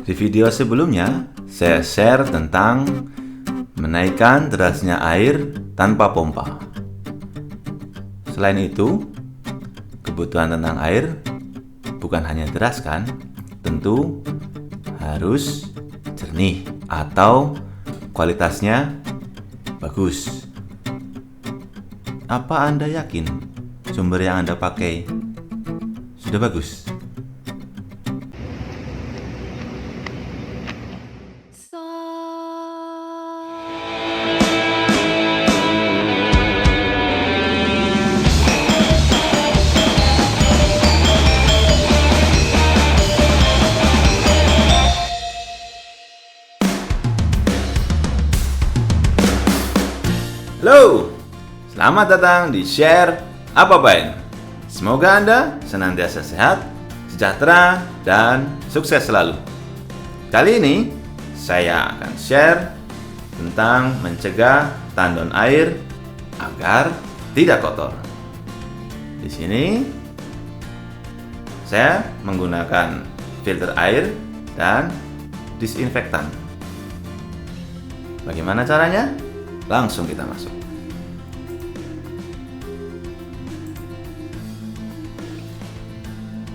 Di video sebelumnya, saya share tentang menaikkan derasnya air tanpa pompa. Selain itu, kebutuhan tentang air bukan hanya deras kan, tentu harus jernih atau kualitasnya bagus. Apa Anda yakin sumber yang Anda pakai sudah bagus? Halo, selamat datang di Share Apa Bain. Semoga Anda senantiasa sehat, sejahtera, dan sukses selalu. Kali ini saya akan share tentang mencegah tandon air agar tidak kotor. Di sini saya menggunakan filter air dan disinfektan. Bagaimana caranya? Langsung kita masuk.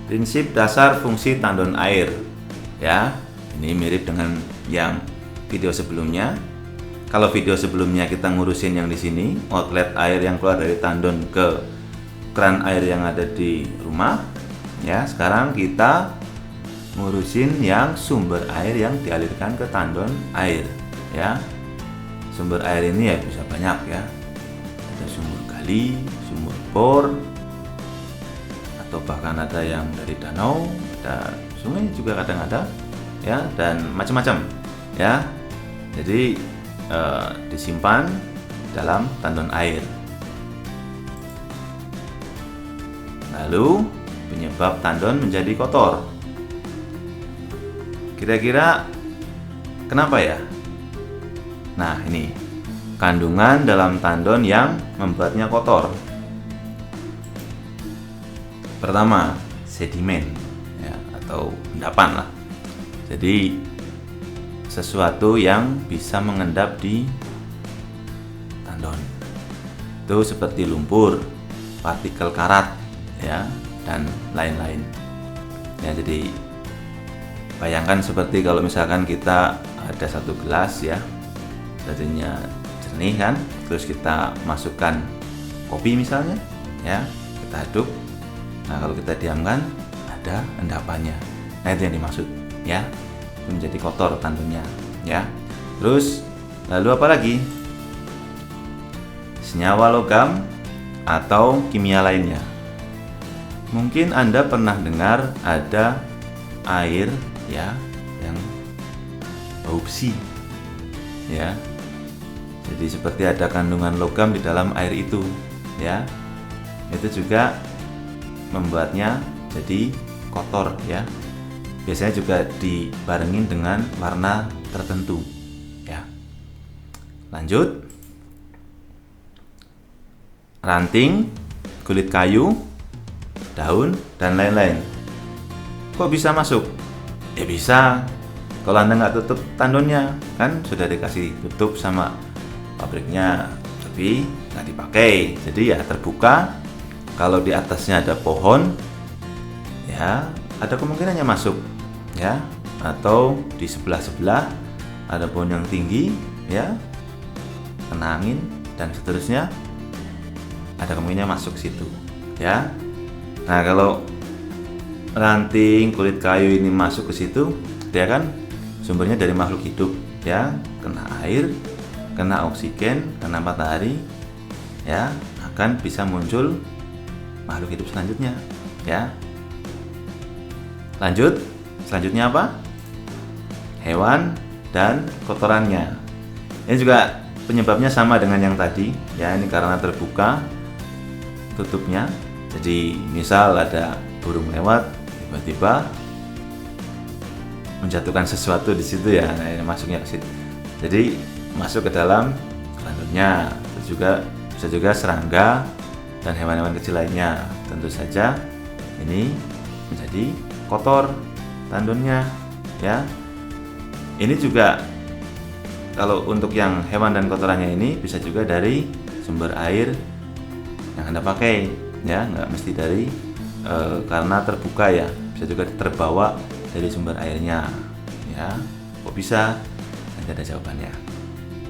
Prinsip dasar fungsi tandon air. Ya, ini mirip dengan yang video sebelumnya. Kalau video sebelumnya kita ngurusin yang di sini, outlet air yang keluar dari tandon ke keran air yang ada di rumah. Ya, sekarang kita ngurusin yang sumber air yang dialirkan ke tandon air. Ya. Sumber air ini ya bisa banyak ya. Ada sumur gali, sumur bor, atau bahkan ada yang dari danau, ada sungai juga kadang ada ya, dan macam-macam ya. Jadi disimpan dalam tandon air. Lalu penyebab tandon menjadi kotor. Kira-kira kenapa ya? Nah, ini kandungan dalam tandon yang membuatnya kotor. Pertama, sedimen ya, atau endapan lah. Jadi sesuatu yang bisa mengendap di tandon. Itu seperti lumpur, partikel karat ya, dan lain-lain. Ya, jadi bayangkan seperti kalau misalkan kita ada satu gelas ya, jadinya jernih kan, terus kita masukkan kopi misalnya ya, kita aduk. Nah, kalau kita diamkan ada endapannya. Nah, itu yang dimaksud ya, itu menjadi kotor tandonnya ya. Terus lalu apa lagi? Senyawa logam atau kimia lainnya. Mungkin Anda pernah dengar ada air ya yang bau besi ya. Jadi seperti ada kandungan logam di dalam air itu ya. Itu juga membuatnya jadi kotor ya. Biasanya juga dibarengin dengan warna tertentu ya. Lanjut. Ranting, kulit kayu, daun, dan lain-lain. Kok bisa masuk? Ya bisa. Kalau Anda nggak tutup tandonnya, kan sudah dikasih tutup sama pabriknya, tapi nggak dipakai, jadi ya terbuka. Kalau di atasnya ada pohon, ya ada kemungkinannya masuk, ya. Atau di sebelah-sebelah ada pohon yang tinggi, ya, kena angin dan seterusnya, ada kemungkinan masuk situ, ya. Nah, kalau ranting, kulit kayu ini masuk ke situ, dia kan sumbernya dari makhluk hidup, ya, kena air, kena oksigen, kena matahari, ya, akan bisa muncul makhluk hidup selanjutnya, ya. Lanjut, selanjutnya apa? Hewan dan kotorannya. Ini juga penyebabnya sama dengan yang tadi, ya. Ini karena terbuka tutupnya. Jadi misal ada burung lewat, tiba-tiba menjatuhkan sesuatu di situ ya, nah ini masuknya ke situ. Jadi masuk ke dalam tandonnya. Terus juga bisa juga serangga dan hewan-hewan kecil lainnya. Tentu saja ini menjadi kotor tandonnya ya. Ini juga kalau untuk yang hewan dan kotorannya ini bisa juga dari sumber air yang Anda pakai, ya, nggak mesti dari karena terbuka ya, bisa juga terbawa dari sumber airnya, ya. Kok bisa? Nanti ada jawabannya.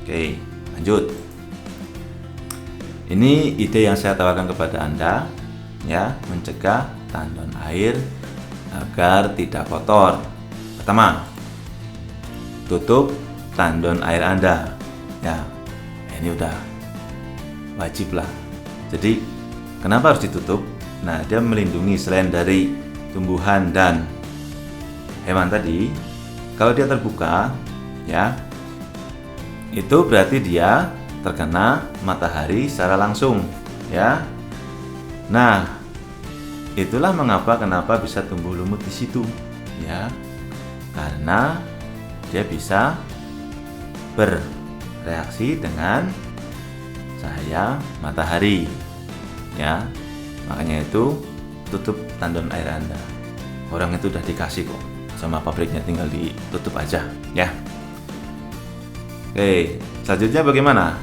Oke, lanjut. Ini ide yang saya tawarkan kepada Anda, ya, mencegah tandon air agar tidak kotor. Pertama, tutup tandon air Anda, ya. Ini udah wajib lah. Jadi kenapa harus ditutup? Nah, dia melindungi selain dari tumbuhan dan hewan tadi. Kalau dia terbuka, ya, itu berarti dia terkena matahari secara langsung, ya. Nah, itulah kenapa bisa tumbuh lumut di situ, ya. Karena dia bisa bereaksi dengan cahaya matahari, ya. Makanya itu tutup tandon air Anda. Orang itu udah dikasih kok sama pabriknya, tinggal ditutup aja, ya. Oke, selanjutnya bagaimana?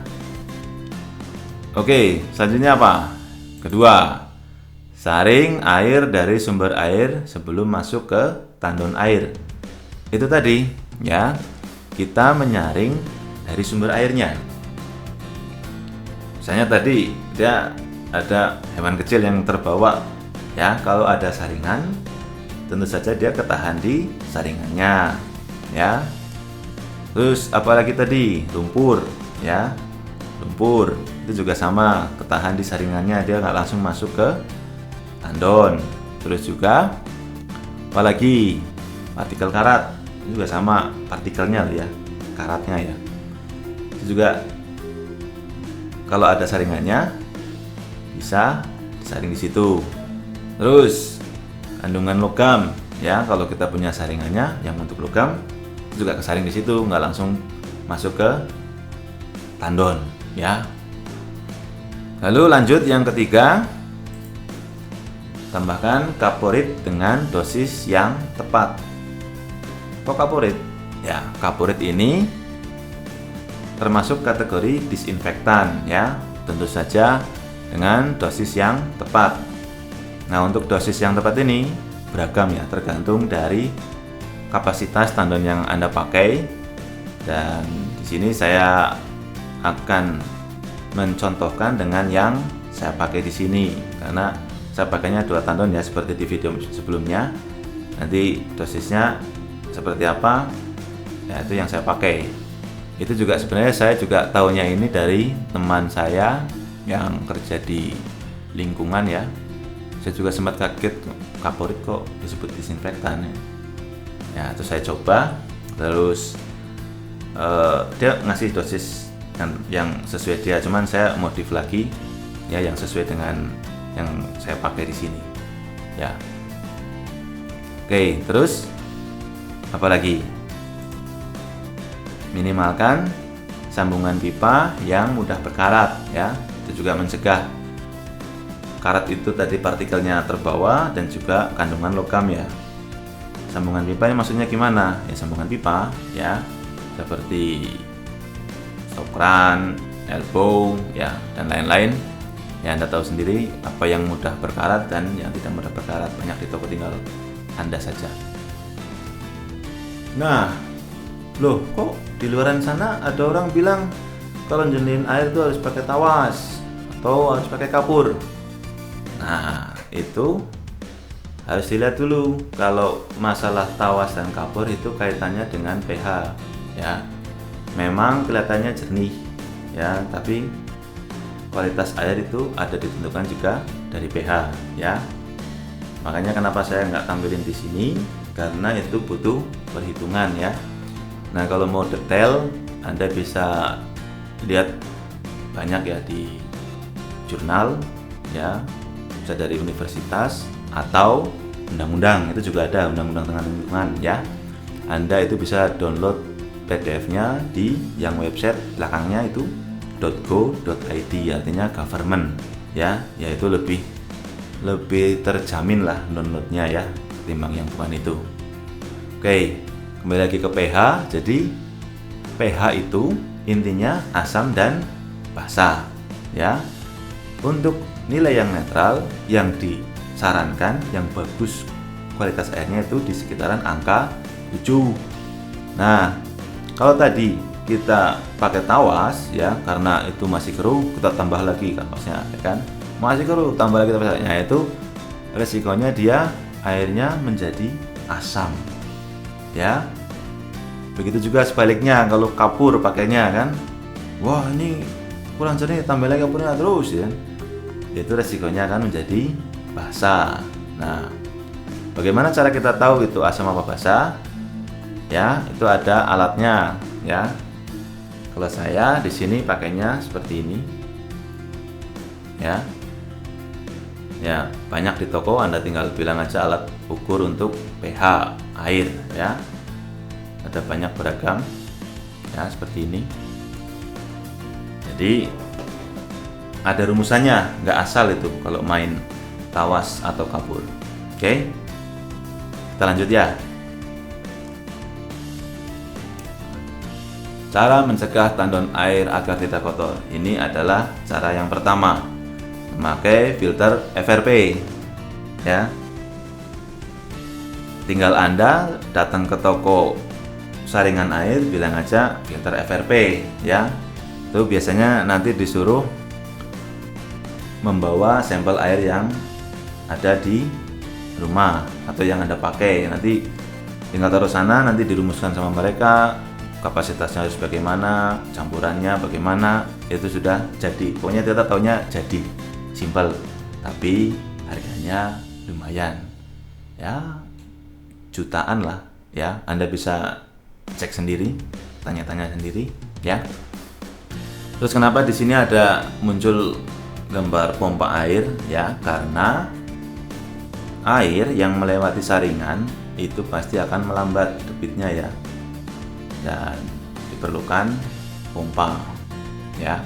Oke, selanjutnya apa? Kedua, saring air dari sumber air sebelum masuk ke tandon air. Itu tadi, ya, kita menyaring dari sumber airnya. Misalnya tadi dia ada hewan kecil yang terbawa, ya. Kalau ada saringan, tentu saja dia ketahan di saringannya, ya. Terus apalagi tadi, lumpur, ya. Lumpur itu juga sama, ketahan di saringannya, dia nggak langsung masuk ke tandon. Terus juga apalagi partikel karat, itu juga sama, partikelnya ya, karatnya ya. Itu juga kalau ada saringannya bisa disaring di situ. Terus kandungan logam, ya, kalau kita punya saringannya yang untuk logam itu juga kesaring di situ, nggak langsung masuk ke tandon, ya. Lalu lanjut yang ketiga, tambahkan kaporit dengan dosis yang tepat. Kok kaporit? Ya, kaporit ini termasuk kategori disinfektan, ya. Tentu saja dengan dosis yang tepat. Nah, untuk dosis yang tepat ini beragam ya, tergantung dari kapasitas tandon yang Anda pakai. Dan di sini saya akan mencontohkan dengan yang saya pakai di sini, karena saya pakainya 2 tandon ya, seperti di video sebelumnya. Nanti dosisnya seperti apa, ya, itu yang saya pakai. Itu juga sebenarnya saya juga tahunya ini dari teman saya yang kerja di lingkungan, ya. Saya juga sempat kaget, kaporit kok disebut disinfektan, ya. Ya, terus saya coba, terus dia ngasih dosis yang sesuai dia, cuman saya modif lagi, ya, yang sesuai dengan yang saya pakai di sini, ya. Oke, terus apa lagi? Minimalkan sambungan pipa yang mudah berkarat, ya. Itu juga mencegah karat itu tadi partikelnya terbawa dan juga kandungan logam, ya. Sambungan pipa ini maksudnya gimana? Ya, sambungan pipa, ya, seperti stop kran, elbow, ya, dan lain-lain. Ya, Anda tahu sendiri apa yang mudah berkarat dan yang tidak mudah berkarat, banyak di toko, tinggal Anda saja. Nah, loh, kok di luaran sana ada orang bilang kalau jernihin air itu harus pakai tawas atau harus pakai kapur. Nah, itu harus dilihat dulu. Kalau masalah tawas dan kapur itu kaitannya dengan pH, ya. Memang kelihatannya jernih, ya, tapi kualitas air itu ada ditentukan juga dari pH, ya. Makanya kenapa saya nggak tampilin di sini, karena itu butuh perhitungan, ya. Nah, kalau mau detail, Anda bisa lihat banyak ya di jurnal, ya, bisa dari universitas atau undang-undang, itu juga ada undang-undang tentang lingkungan, ya. Anda itu bisa download PDF-nya di yang website belakangnya itu .go.id, artinya government, ya, yaitu lebih terjamin lah downloadnya, ya, ketimbang yang bukan itu. Oke, Kembali lagi ke pH. Jadi pH itu intinya asam dan basa, ya. Untuk nilai yang netral, yang disarankan, yang bagus kualitas airnya itu di sekitaran angka 7. Nah, kalau tadi kita pakai tawas, ya, karena itu masih keruh, kita tambah lagi tawasnya, ya kan? Masih keruh, tambah lagi tawasnya, itu resikonya dia airnya menjadi asam, ya. Begitu juga sebaliknya, kalau kapur pakainya kan, wah ini kurang jernih, tambah lagi kapurnya terus, ya, itu resikonya akan menjadi basa. Nah, bagaimana cara kita tahu itu asam apa basa? Ya, itu ada alatnya, ya. Kalau saya di sini pakainya seperti ini, ya. Ya, banyak di toko, Anda tinggal bilang aja alat ukur untuk pH air, ya. Ada banyak beragam, ya, seperti ini. Jadi ada rumusannya, nggak asal itu kalau main tawas atau kapur. Oke, kita lanjut ya. Cara mencegah tandon air agar tidak kotor. Ini adalah cara yang pertama, memakai filter FRP, ya. Tinggal Anda datang ke toko saringan air, bilang aja filter FRP, ya. Itu biasanya nanti disuruh membawa sampel air yang ada di rumah atau yang Anda pakai. Nanti tinggal taruh sana, nanti dirumuskan sama mereka kapasitasnya harus bagaimana, campurannya bagaimana, itu sudah jadi. Pokoknya kita taunya jadi, simpel, tapi harganya lumayan, ya, jutaan lah, ya. Anda bisa cek sendiri, tanya-tanya sendiri, ya. Terus kenapa di sini ada muncul gambar pompa air, ya? Karena air yang melewati saringan itu pasti akan melambat debitnya, ya. Dan diperlukan pompa, ya,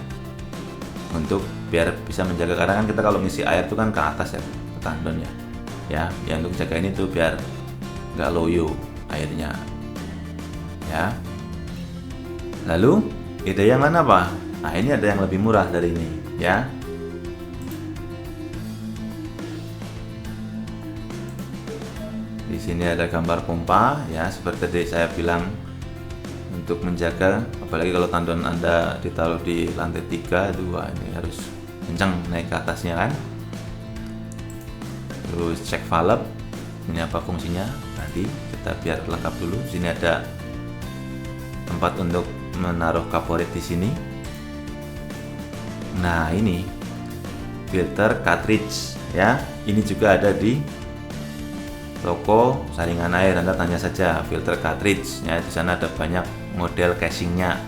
untuk biar bisa menjaga, karena kan kita kalau ngisi air itu kan ke atas, ya, ke tandon, ya, ya, untuk jaga ini tuh biar nggak loyo airnya, ya. Lalu ide yang lain apa? Nah, ini ada yang lebih murah dari ini, ya. Di sini ada gambar pompa, ya, seperti tadi saya bilang, untuk menjaga, apalagi kalau tandon Anda ditaruh di lantai 3, ini harus kencang naik ke atasnya, kan. Terus cek valve, ini apa fungsinya, nanti kita biar lengkap dulu. Sini ada tempat untuk menaruh kaporit di sini. Nah, ini filter cartridge, ya. Ini juga ada di toko saringan air. Anda tanya saja filter cartridge, ya. Di sana ada banyak model casingnya,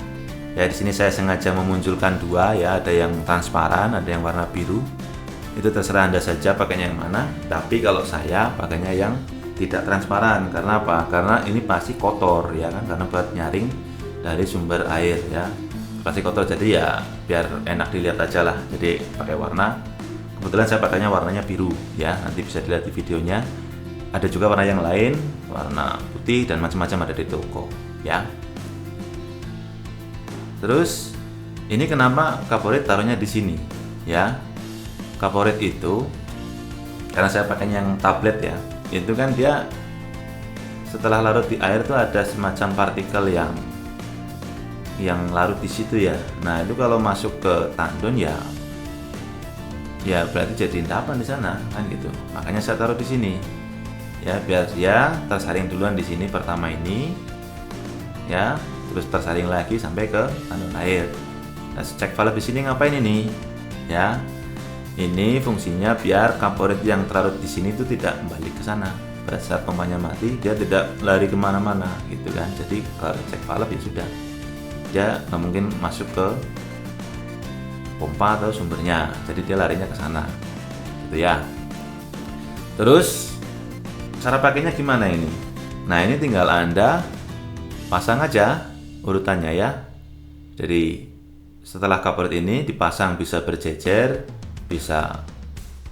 ya. Di sini saya sengaja memunculkan dua, ya. Ada yang transparan, ada yang warna biru. Itu terserah Anda saja pakainya yang mana. Tapi kalau saya pakainya yang tidak transparan. Karena apa? Karena ini pasti kotor, ya kan, karena buat nyaring dari sumber air, ya, pasti kotor. Jadi ya biar enak dilihat aja lah, jadi pakai warna. Kebetulan saya pakainya warnanya biru, ya. Nanti bisa dilihat di videonya. Ada juga warna yang lain, warna putih dan macam-macam ada di toko, ya. Terus ini kenapa kaporit taruhnya di sini, ya? Kaporit itu karena saya pakainya yang tablet, ya. Itu kan dia setelah larut di air tuh ada semacam partikel yang larut di situ, ya. Nah, itu kalau masuk ke tandon, ya berarti jadi endapan di sana, kan gitu. Makanya saya taruh di sini, ya, biar dia tersaring duluan di sini pertama ini, ya, terus tersaring lagi sampai ke tandon air. Nah, cek valve di sini ngapain ini, ya? Ini fungsinya biar kaporit yang terlarut di sini itu tidak kembali ke sana. Pada saat pompanya mati, dia tidak lari kemana-mana, gitu kan. Jadi kalau cek valve, ya sudah, dia nggak mungkin masuk ke pompa atau sumbernya. Jadi dia larinya ke sana, gitu, ya. Terus cara pakainya gimana ini? Nah, ini tinggal Anda pasang aja urutannya, ya. Jadi setelah kaporit ini dipasang, bisa berjejer, bisa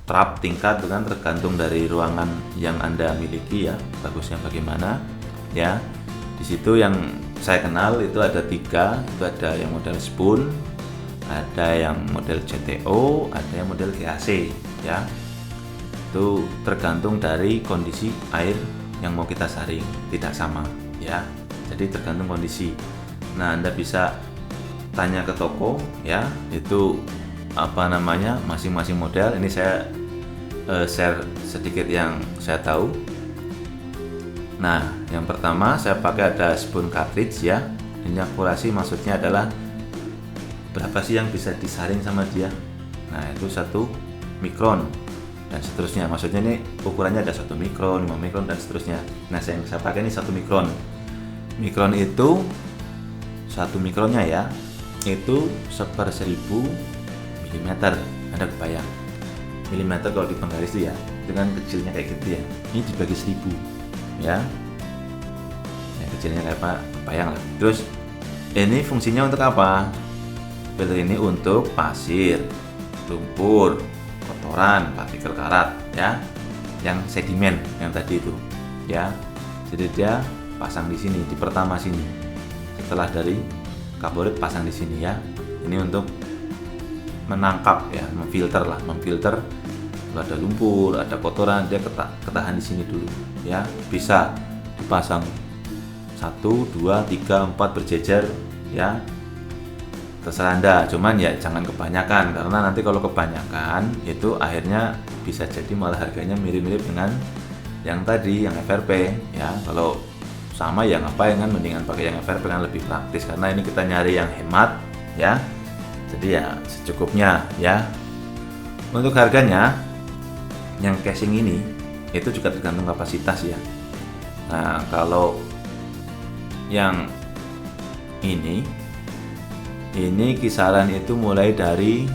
trap tingkat, dengan tergantung dari ruangan yang Anda miliki, ya, bagusnya bagaimana, ya. Di situ yang saya kenal itu ada 3, itu ada yang model spoon, ada yang model CTO, ada yang model GAC ya. Itu tergantung dari kondisi air yang mau kita saring, tidak sama ya. Jadi tergantung kondisi. Nah, Anda bisa tanya ke toko ya, itu apa namanya masing-masing model. Ini saya share sedikit yang saya tahu. Nah, yang pertama saya pakai ada spoon cartridge ya. Ini akurasi maksudnya adalah berapa sih yang bisa disaring sama dia. Nah, itu 1 mikron dan seterusnya. Maksudnya ini ukurannya ada 1 mikron, 5 mikron dan seterusnya. Nah, yang saya pakai ini 1 mikron. Mikron itu 1 mikronnya ya, itu 1/1000 mm. Anda kebayang milimeter kalau di penggaris itu ya, dengan kecilnya kayak gitu ya. Ini dibagi 1000 ya. Yang kecilnya kayak apa? Kebayang lah. Terus ini fungsinya untuk apa? Filter ini untuk pasir, lumpur, kotoran, partikel karat ya, yang sedimen yang tadi itu ya. Jadi dia pasang di sini, di pertama sini. Setelah dari kaporit pasang di sini ya. Ini untuk menangkap ya, memfilter lah, memfilter kalau ada lumpur, ada kotoran, dia ketahan di sini dulu ya. Bisa dipasang 1, 2, 3, 4 berjejer ya, terserah Anda. Cuman ya jangan kebanyakan, karena nanti kalau kebanyakan itu akhirnya bisa jadi malah harganya mirip-mirip dengan yang tadi, yang FRP ya. Kalau sama ya ngapain kan, mendingan pakai yang FRP kan lebih praktis, karena ini kita nyari yang hemat ya. Jadi ya secukupnya ya. Untuk harganya yang casing ini itu juga tergantung kapasitas ya. Nah, kalau yang ini kisaran itu mulai dari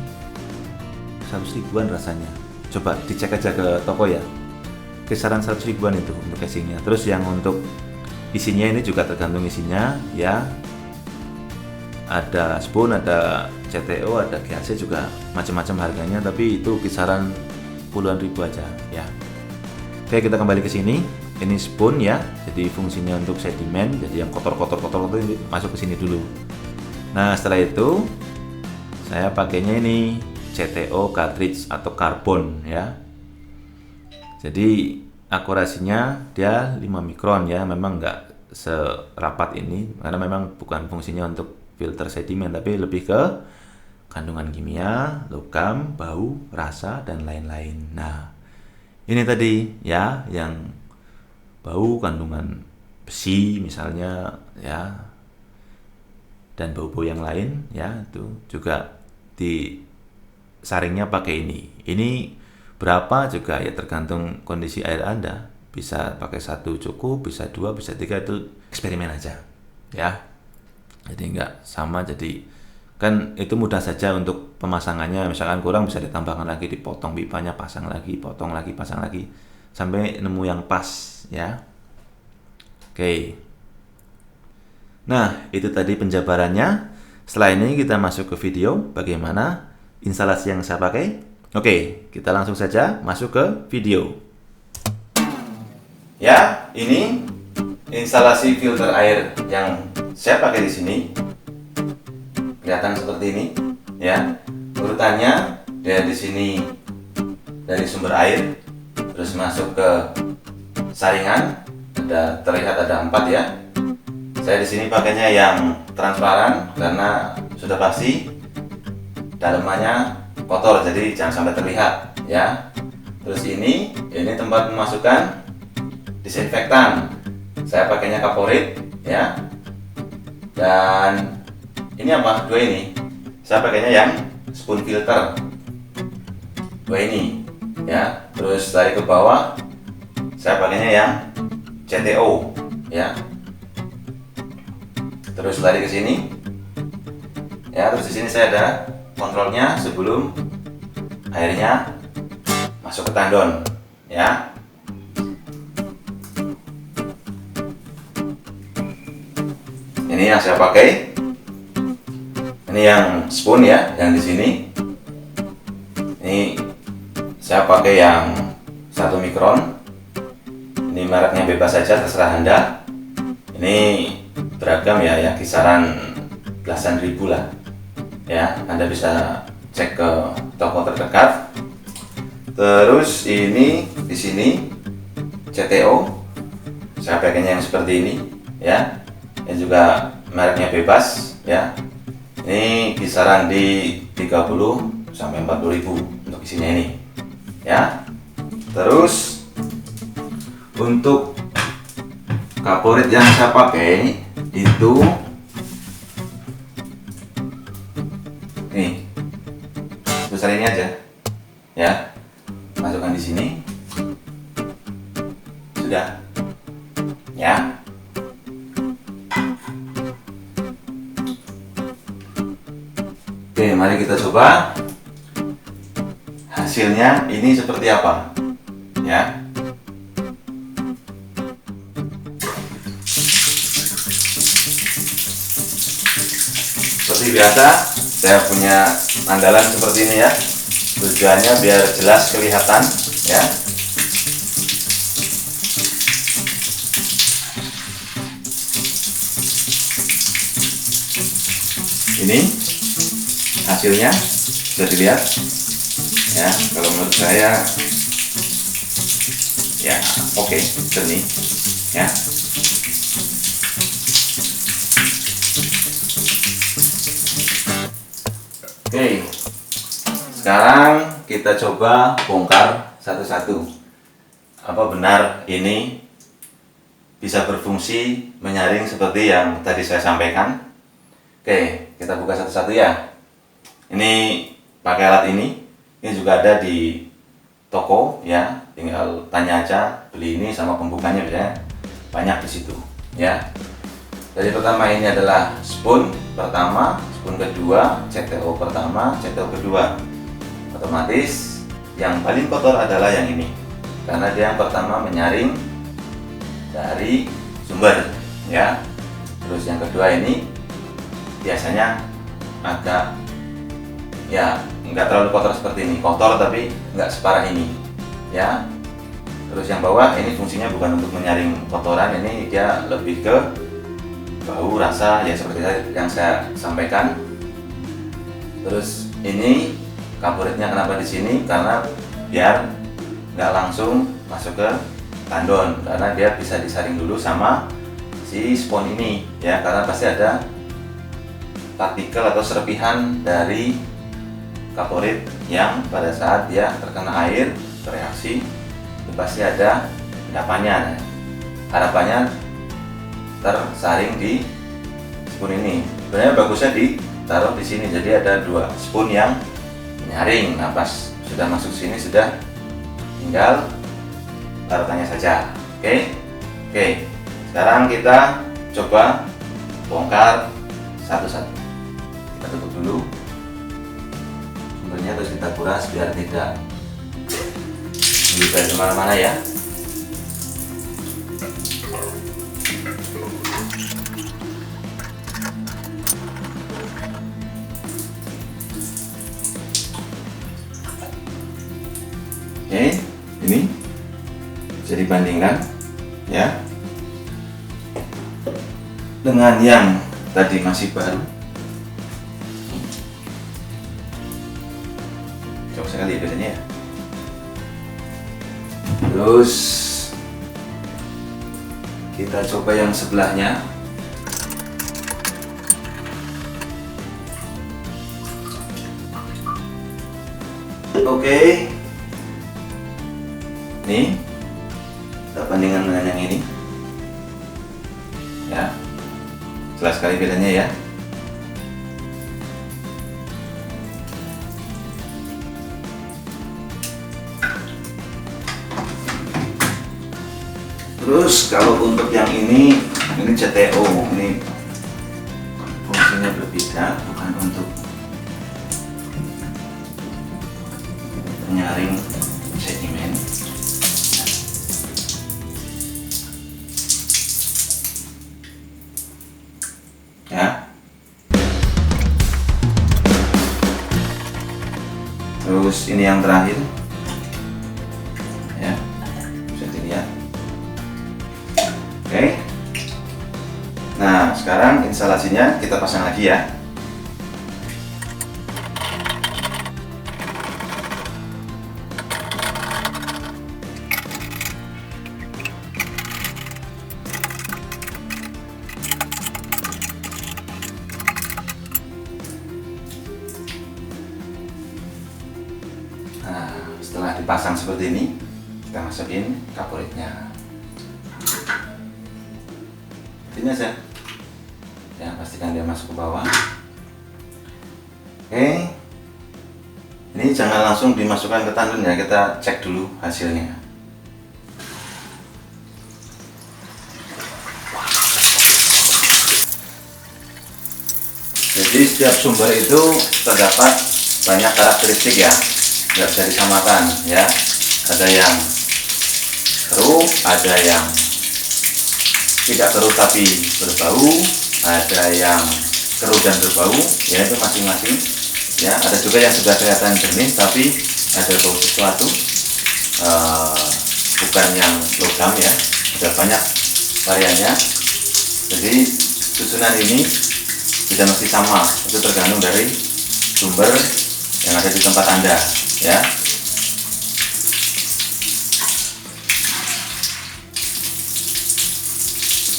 100 ribuan rasanya. Coba dicek aja ke toko ya. Kisaran 100 ribuan itu untuk casingnya. Terus yang untuk isinya ini juga tergantung isinya ya. Ada spoon, ada CTO, ada GAC juga macam-macam harganya, tapi itu kisaran puluhan ribu aja ya. Oke, kita kembali ke sini. Ini spoon ya. Jadi fungsinya untuk sedimen. Jadi yang kotor-kotor ini masuk ke sini dulu. Nah, setelah itu saya pakainya ini CTO cartridge atau karbon ya. Jadi akurasinya dia 5 mikron ya. Memang nggak serapat ini karena memang bukan fungsinya untuk filter sedimen, tapi lebih ke kandungan kimia, logam, bau, rasa dan lain-lain. Nah, ini tadi ya yang bau, kandungan besi misalnya ya, dan bau-bau yang lain ya, itu juga disaringnya pakai ini. Ini berapa juga ya tergantung kondisi air Anda. Bisa pakai 1 cukup, bisa 2, bisa 3, itu eksperimen aja ya. Jadi nggak sama, jadi kan itu mudah saja untuk pemasangannya. Misalkan kurang bisa ditambahkan lagi, dipotong pipanya, pasang lagi, potong lagi, pasang lagi sampai nemu yang pas ya. Oke. Nah, itu tadi penjabarannya. Setelah ini kita masuk ke video bagaimana instalasi yang saya pakai. Oke, kita langsung saja masuk ke video. Ya, ini instalasi filter air yang saya pakai di sini. Kelihatan seperti ini ya. Urutannya dari sini, dari sumber air, terus masuk ke saringan. Terlihat ada 4 ya. Saya di sini pakainya yang transparan karena sudah pasti dalamannya kotor, jadi jangan sampai terlihat ya. Terus ini tempat memasukkan disinfektan. Saya pakainya kaporit ya. Dan ini apa? 2 ini. Saya pakainya yang spoon filter. 2 ini ya. Terus dari ke bawah saya pakainya yang CTO ya. Terus lari ke sini ya. Terus di sini saya ada kontrolnya sebelum airnya masuk ke tandon ya. Ini yang saya pakai. Ini yang spoon ya, yang di sini. Ini saya pakai yang 1 mikron. Ini mereknya bebas saja, terserah Anda Ini beragam ya, kisaran belasan ribu lah ya. Anda bisa cek ke toko terdekat. Terus ini di sini CTO, saya pakainya yang seperti ini ya. Ini juga mereknya bebas ya. Ini kisaran di 30 sampai 40 ribu untuk isinya ini ya. Terus untuk kaporit yang saya pakai itu nih, besar ini aja ya. Masukkan di sini sudah ya. Oke, mari kita coba hasilnya ini seperti apa ya. Seperti biasa, saya punya andalan seperti ini ya. Tujuannya biar jelas kelihatan ya. Ini hasilnya sudah dilihat ya. Kalau menurut saya ya oke, jernih ya. Oke, sekarang kita coba bongkar satu-satu. Apa benar ini bisa berfungsi menyaring seperti yang tadi saya sampaikan? Oke, kita buka satu-satu ya. Ini pakai alat ini juga ada di toko ya. Tinggal tanya aja, beli ini sama pembukanya biasanya banyak di situ ya. Jadi pertama ini adalah spoon pertama, spoon kedua, CTO pertama, CTO kedua. Otomatis yang paling kotor adalah yang ini, karena dia yang pertama menyaring dari sumber ya. Terus yang kedua ini biasanya agak ya nggak terlalu kotor seperti ini, kotor tapi nggak separah ini ya. Terus yang bawah ini fungsinya bukan untuk menyaring kotoran, ini dia lebih ke bau, rasa ya seperti yang saya sampaikan. Terus ini kaporitnya kenapa di sini? Karena biar nggak langsung masuk ke tandon, karena dia bisa disaring dulu sama si spon ini ya, karena pasti ada partikel atau serpihan dari kaporit yang pada saat dia terkena air bereaksi itu pasti ada endapannya. Harapannya tersaring di spoon ini. Sebenarnya bagusnya ditaruh di sini, jadi ada dua spoon yang menyaring. Nah, pas sudah masuk sini sudah tinggal taruhannya saja. Oke. Sekarang kita coba bongkar satu-satu. Kita tutup dulu sumbernya, terus kita kuras biar tidak menyebar kemana-mana ya. Oke, ini bisa dibandingkan ya dengan yang tadi masih baru. Jauh sekali bedanya ya. Terus kita coba yang sebelahnya. Oke. Nih, kita bandingkan dengan yang ini ya, jelas sekali bedanya ya. Terus kalau untuk yang ini CTO, ini fungsinya berbeda, bukan untuk menyaring sedimen. Ya. Terus ini yang terakhir ya, bisa dilihat. Oke, sekarang instalasinya kita pasang lagi ya. Nah, setelah dipasang seperti ini, kita masukin kaporitnya. Ini aja. Ya, pastikan dia masuk ke bawah. Oke. Ini jangan langsung dimasukkan ke tandon ya, kita cek dulu hasilnya. Jadi setiap sumber itu terdapat banyak karakteristik ya, nggak bisa disamakan ya. Ada yang keruh, ada yang tidak keruh tapi berbau, ada yang keruh dan berbau, ya itu masing-masing ya. Ada juga yang sudah kelihatan jernih tapi ada bau sesuatu, bukan yang logam ya. Ada banyak variannya. Jadi susunan ini tidak mesti sama, itu tergantung dari sumber yang ada di tempat Anda ya.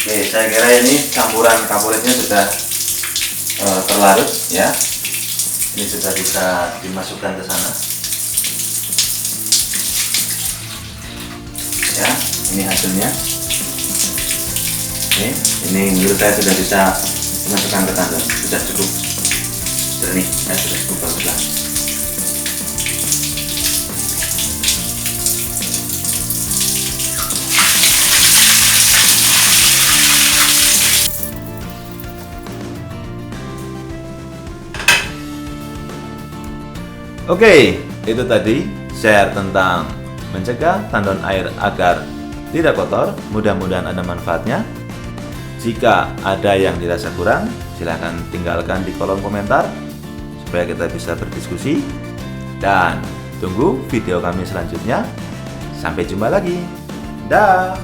Oke, saya kira ini campuran kaporitnya sudah terlarut ya. Ini sudah bisa dimasukkan ke sana ya. Ini hasilnya. Ini menurut saya sudah bisa dimasukkan ke tandon, sudah cukup jernih ya, sudah cukup bagus lah. Oke, itu tadi share tentang mencegah tandon air agar tidak kotor. Mudah-mudahan ada manfaatnya. Jika ada yang dirasa kurang, silahkan tinggalkan di kolom komentar supaya kita bisa berdiskusi. Dan tunggu video kami selanjutnya. Sampai jumpa lagi. Dah.